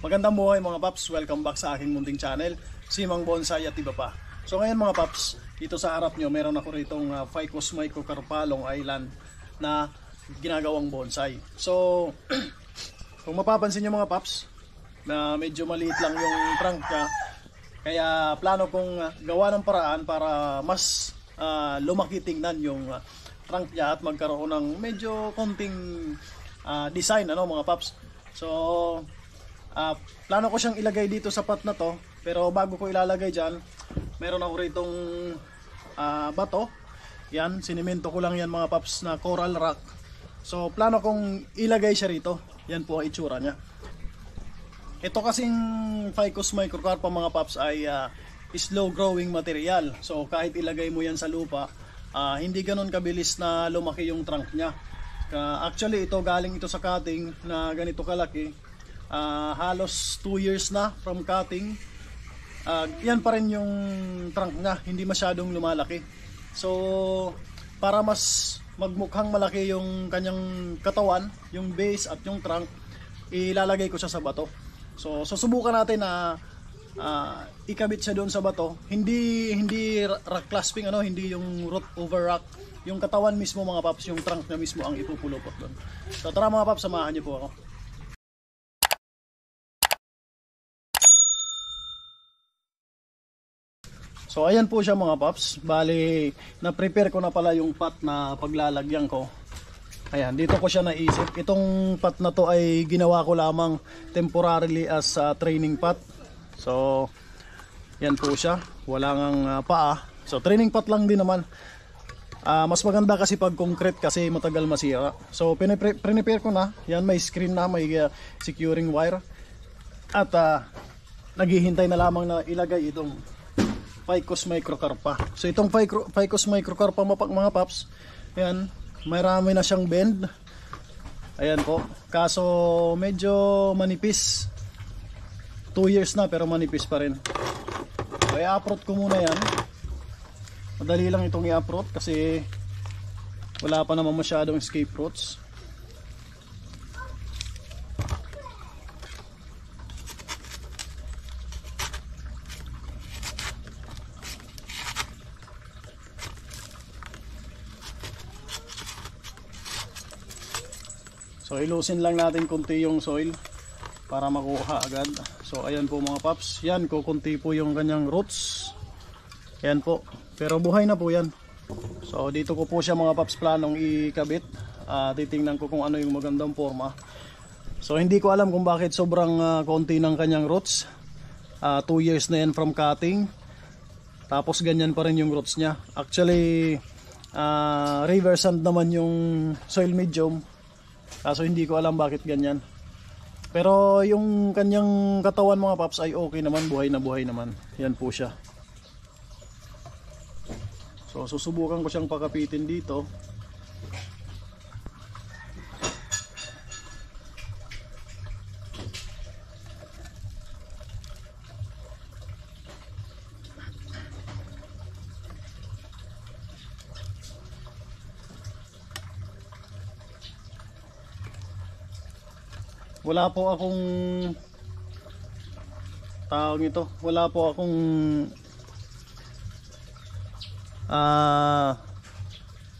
Magandang buhay mga paps, welcome back sa aking munting channel, Simang Bonsai at iba pa. So ngayon mga paps, dito sa harap nyo meron ako ritong Ficus microcarpa Long Island na ginagawang bonsai. So kung mapapansin nyo mga paps, na medyo maliit lang yung trunk niya, kaya plano kong gawa ng paraan para mas lumaki tingnan yung trunk niya at magkaroon ng medyo konting design mga paps. So plano ko siyang ilagay dito sa pot na to, pero bago ko ilalagay dyan, meron ako ritong bato. Yan, sinimento ko lang yan mga paps na coral rock. So plano kong ilagay siya rito. Yan po ang itsura niya. Ito kasing Ficus microcarpa mga paps ay slow growing material. So kahit ilagay mo yan sa lupa, hindi ganun kabilis na lumaki yung trunk niya. Actually ito galing ito sa cutting na ganito kalaki. Halos 2 years na from cutting. Yan pa rin yung trunk niya, hindi masyadong lumalaki. So para mas magmukhang malaki yung kanyang katawan, yung base at yung trunk, ilalagay ko siya sa bato. So susubukan natin na ikabit siya doon sa bato. Hindi rock clasping, hindi yung root over rock. Yung katawan mismo mga paps, yung trunk na mismo ang ipupulupot doon. So tara mga paps, samahan niyo po ako. So ayan po siya mga paps. Bali, na-prepare ko na pala yung pot na paglalagyan ko. Ayan, dito ko siya naisip. Itong pot na to ay ginawa ko lamang temporarily as training pot. So yan po siya. Wala ngang paa. So training pot lang din naman. Mas maganda kasi pag concrete kasi matagal masira. So prepare ko na. Yan, may screen na, may securing wire. At naghihintay na lamang na ilagay itong Ficus microcarpa. So itong Ficus microcarpa mga paps, ayan, marami na siyang bend. Ayan po. Kaso medyo manipis. 2 years na pero manipis pa rin. So i-uproot ko muna yan. Madali lang itong i-uproot kasi wala pa naman masyadong escape roots. So ilusin lang natin konti yung soil para makuha agad. So ayan po mga paps. Yan, kukunti po yung kanyang roots. Yan po. Pero buhay na po yan. So dito ko po siya mga paps planong ikabit. Titingnan ko kung ano yung magandang forma. So hindi ko alam kung bakit sobrang konti ng kanyang roots. 2 years na yan from cutting. Tapos ganyan pa rin yung roots niya. Actually river sand naman yung soil medium. Kaso hindi ko alam bakit ganyan. Pero yung kanyang katawan mga paps ay okay naman, buhay na buhay naman. Yan po siya. So susubukan ko siyang pakapitin dito. Wala po akong tawag ito. Wala po akong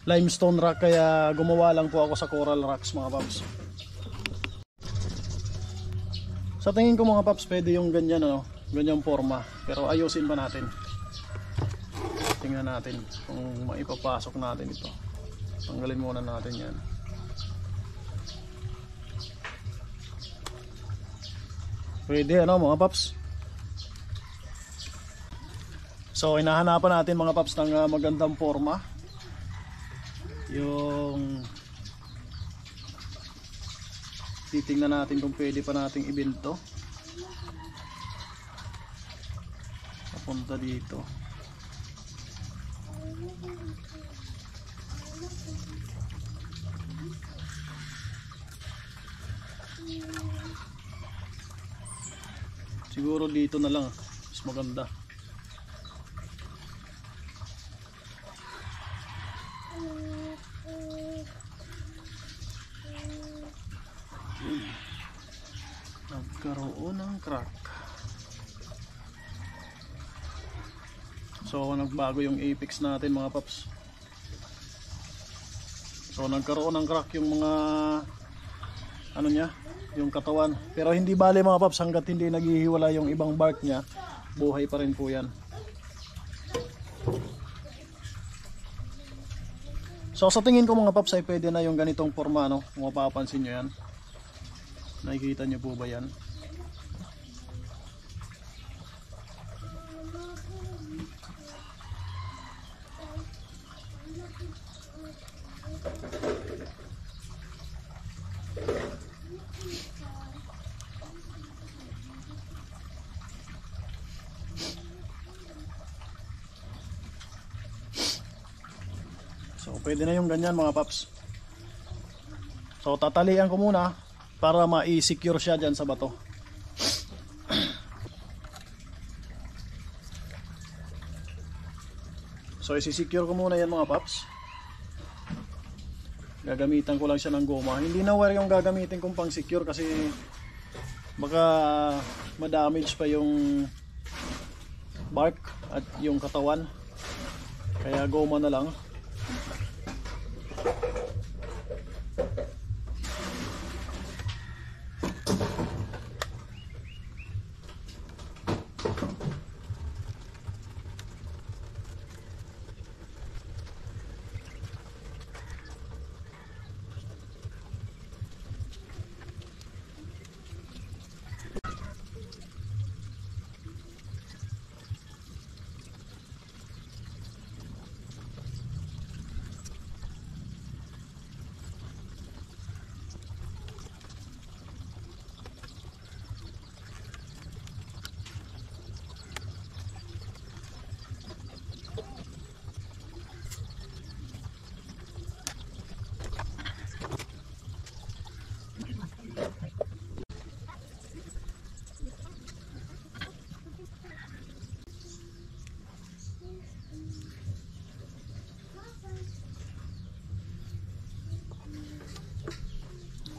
limestone rock, kaya gumawa lang po ako sa coral rocks mga paps. Sa tingin ko mga paps, pwede yung ganyan ganyang forma, pero ayusin pa natin. Tingnan natin kung maipapasok natin ito. Tanggalin muna natin yan. Pwede mga paps. So hinahanapan natin mga paps ng magandang forma. Yung titingnan natin kung pwede pa nating ibento. Papunta dito. Siguro dito na lang, mas maganda. Nagkaroon ng crack. So nagbago yung apex natin mga paps. So nagkaroon ng crack yung mga ano niya, yung katawan. Pero hindi bale mga paps, hanggat hindi naghihiwala yung ibang bark niya, buhay pa rin po yan. So sa tingin ko mga paps ay pwede na yung ganitong forma, no? Kung mapapansin nyo yan. Nakikita nyo po ba yan? So pwede na yung ganyan mga paps. So tatalian ko muna para ma-secure siya dyan sa bato. So isi-secure ko muna yan mga paps. Gagamitan ko lang siya ng goma. Hindi na wire yung gagamitin kong pang secure kasi baka ma-damage pa yung bark at yung katawan. Kaya goma na lang.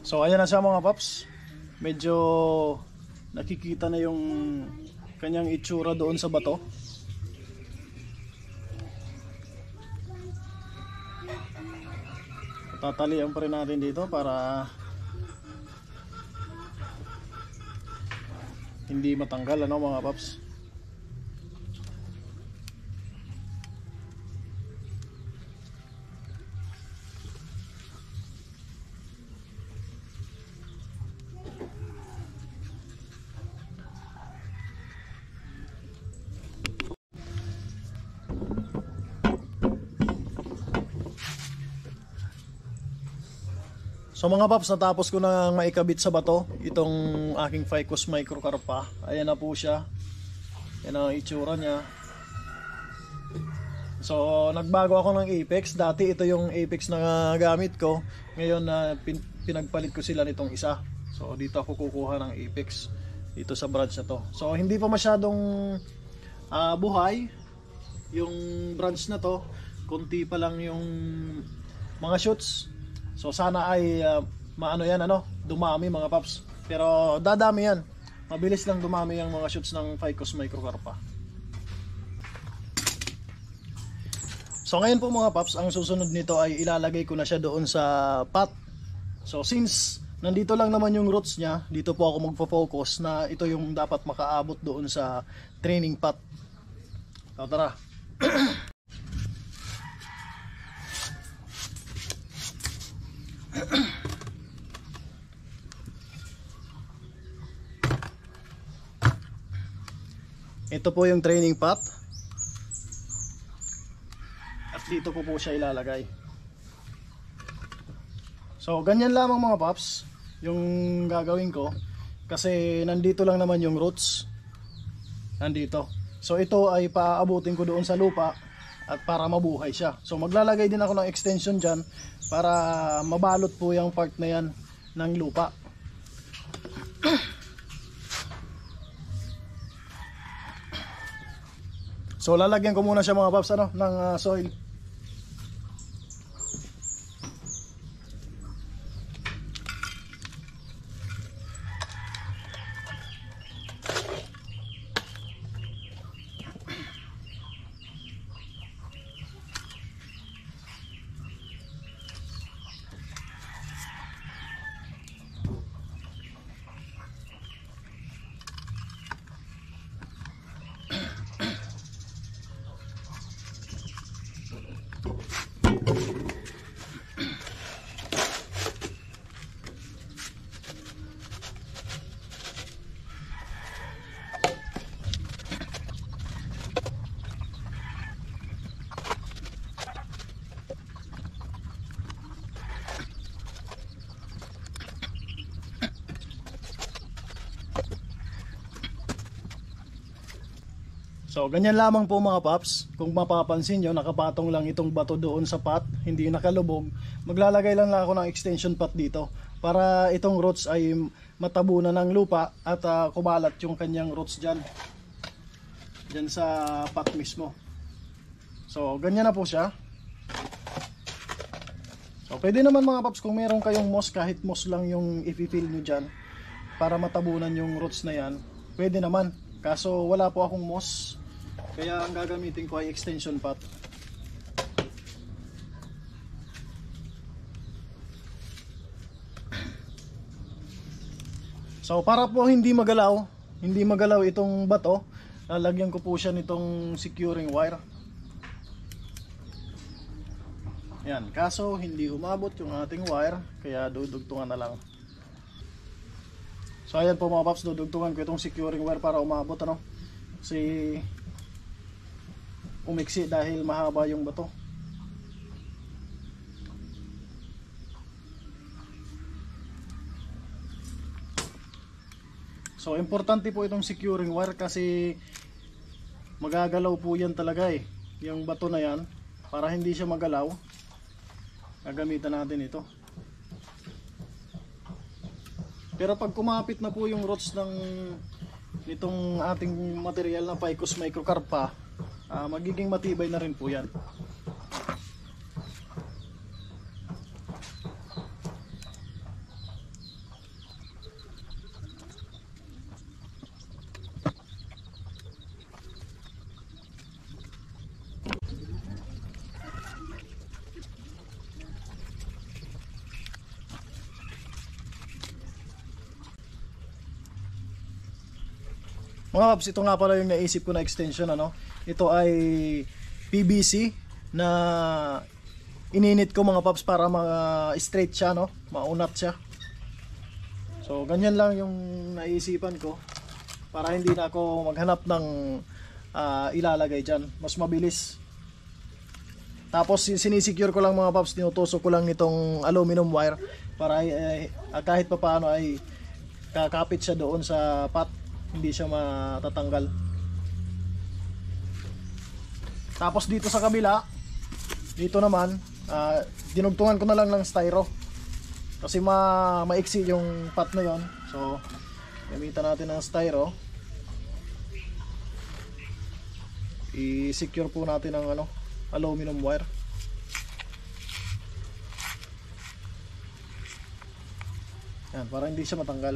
So ayan na siya mga paps. Medyo nakikita na yung kanyang itsura doon sa bato. Tatalian pa rin natin dito para hindi matanggal, ano mga paps. So mga paps, natapos ko na maikabit sa bato itong aking Ficus microcarpa. Ayan na po siya. Yan ang itsura niya. So nagbago ako ng apex. Dati ito yung apex na gamit ko. Ngayon pinagpalit ko sila nitong isa. So dito ako kukuha ng apex dito sa branch na to. So hindi pa masyadong buhay yung branch na to. Kunti pa lang yung mga shoots. So sana ay maano yan, dumami mga paps. Pero dadami yan. Mabilis lang dumami yung mga shoots ng Ficus microcarpa. So ngayon po mga paps, ang susunod nito ay ilalagay ko na siya doon sa pot. So since nandito lang naman yung roots niya, dito po ako magfo-focus na ito yung dapat makaabot doon sa training pot. So tara. Ito po yung training pot. At dito ko po siya ilalagay. So ganyan lamang mga paps yung gagawin ko. Kasi nandito lang naman yung roots. Nandito. So ito ay paabutin ko doon sa lupa at para mabuhay siya. So maglalagay din ako ng extension dyan para mabalot po yung part na yan ng lupa. So lalagyan ko muna siya mga paps ng soil. So ganyan lamang po mga paps. Kung mapapansin nyo, nakapatong lang itong bato doon sa pot, hindi nakalubog. Maglalagay lang ako ng extension pot dito para itong roots ay matabunan ng lupa at kumalat yung kanyang roots dyan sa pot mismo. So ganyan na po siya. So pwede naman mga paps kung meron kayong moss, kahit moss lang yung i-fill nyo dyan para matabunan yung roots na yan, pwede naman. Kaso wala po akong moss, kaya ang gagamitin ko ay extension pot. So para po hindi magalaw itong bato, lalagyan ko po siya nitong securing wire. Yan, kaso hindi umabot yung ating wire, kaya dudugtungan na lang. So ayan po mga paps, dudugtungan ko itong securing wire para umabot, ano? Kasi umiksi dahil mahaba yung bato. So importante po itong securing wire kasi magagalaw po yan talaga yung bato na yan. Para hindi siya magalaw, gagamitan natin ito. Pero pag kumapit na po yung roots nitong ating material na Ficus microcarpa, magiging matibay na rin po yan. Mga paps, ito nga pala yung naisip ko na extension, ano? Ito ay PVC na ininit ko mga paps para ma-straight siya, no? Maunat siya. So ganyan lang yung naisipan ko para hindi na ako maghanap ng ilalagay dyan. Mas mabilis. Tapos sinisecure ko lang mga paps, tinutusok ko lang nitong aluminum wire para kahit pa paano ay kakapit siya doon sa pot, hindi siya matatanggal. Tapos dito sa kabila, dito naman dinugtungan ko na lang ng styro kasi maiksi yung pot na yon. So gamitan natin ng styro, i-secure po natin ng aluminum wire. Yan, para hindi siya matanggal.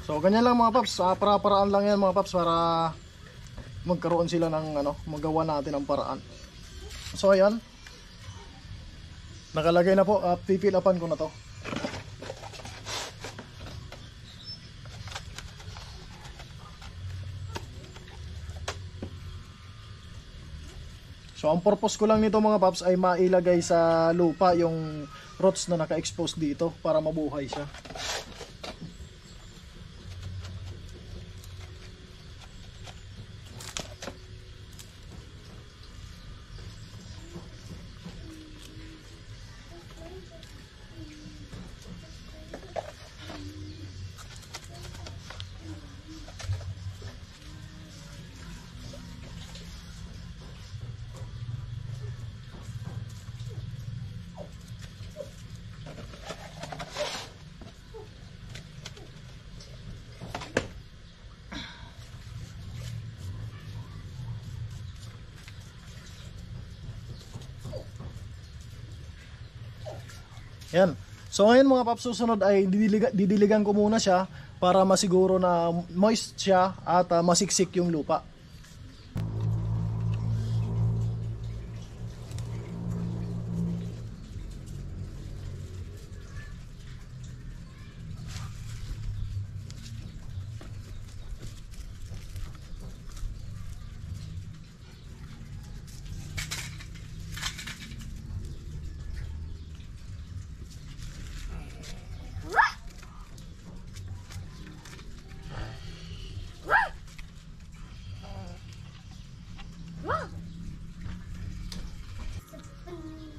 So ganyan lang mga paps, para-paraan lang yan mga paps para magkaroon sila ng magawa natin ang paraan. So ayan, nakalagay na po, pipil upan ko na to. So ang purpose ko lang nito mga paps ay mailagay sa lupa yung roots na naka-expose dito para mabuhay siya. Yan. So ngayon mga paps, susunod ay didiligan ko muna siya para masiguro na moist siya at masiksik yung lupa.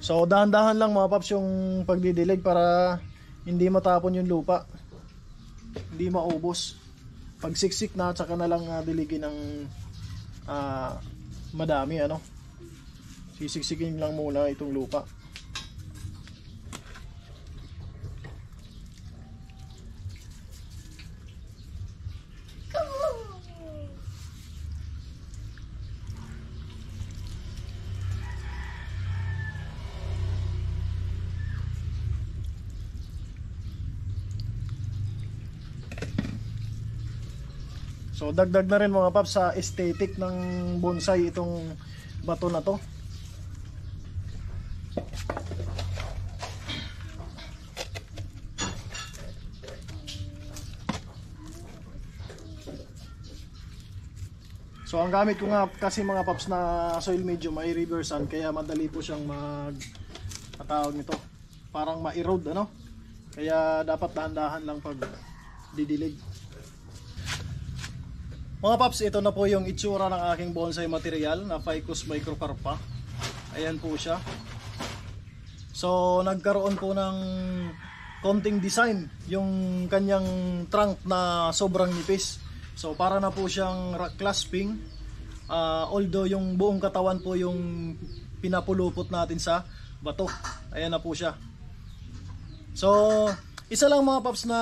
So dahan-dahan lang mga paps yung pagdidilig para hindi matapon yung lupa, hindi maubos. Pag siksik na, tsaka na lang diligin ng madami, ano. Sisiksikin lang muna itong lupa. So dagdag na rin mga paps sa aesthetic ng bonsai itong bato na to. So ang gamit ko nga kasi mga paps na soil medium ay river sand, kaya madali po siyang matawag nito, parang ma-erode, ano. Kaya dapat dahan-dahan lang pag didilig. Mga paps, ito na po yung itsura ng aking bonsai material na Ficus microcarpa. Ayan po siya. So nagkaroon po ng konting design yung kanyang trunk na sobrang nipis. So para na po siyang rock clasping, although yung buong katawan po yung pinapulupot natin sa bato. Ayan na po siya. So isa lang mga paps na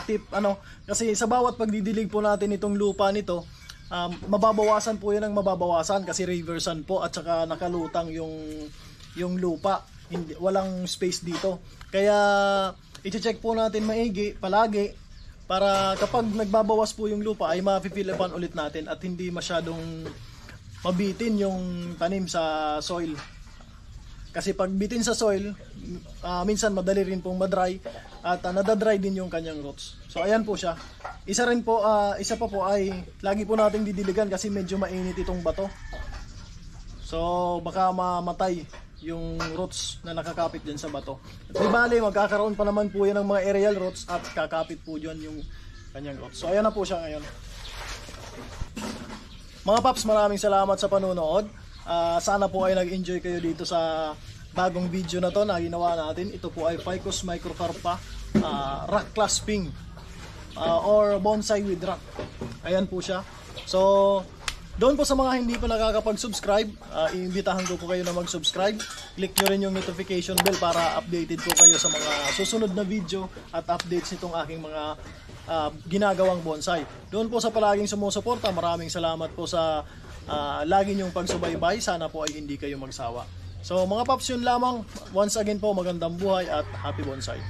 tip, ano, kasi sa bawat pagdidilig po natin itong lupa nito, mababawasan po yan ng mababawasan kasi river sand po at saka nakalutang yung lupa, walang space dito. Kaya i-check po natin maigi palagi para kapag nagbabawas po yung lupa ay ma-fill upan ulit natin at hindi masyadong mabitin yung tanim sa soil. Kasi pag bitin sa soil, minsan madali rin pong madry at nadadry din yung kanyang roots. So ayan po siya. Isa pa po ay lagi po nating didiligan kasi medyo mainit itong bato. So baka mamatay yung roots na nakakapit din sa bato. At di bali, magkakaroon pa naman po yan ng mga aerial roots at kakapit po dyan yung kanyang roots. So ayan na po siya ngayon. Mga paps, maraming salamat sa panunood. Sana po ay nag-enjoy kayo dito sa bagong video na to na ginawa natin. Ito po ay Ficus microcarpa rock clasping or bonsai with rock. Ayan po siya. So doon po sa mga hindi pa nakakapag-subscribe, iimbitahan ko po kayo na mag-subscribe. Click nyo rin yung notification bell para updated po kayo sa mga susunod na video at updates nitong aking mga ginagawang bonsai. Doon po sa palaging sumusuporta, maraming salamat po sa lagi nyong pagsubaybay. Sana po ay hindi kayo magsawa. So mga paps, yun lamang. Once again po, magandang buhay at happy bonsai.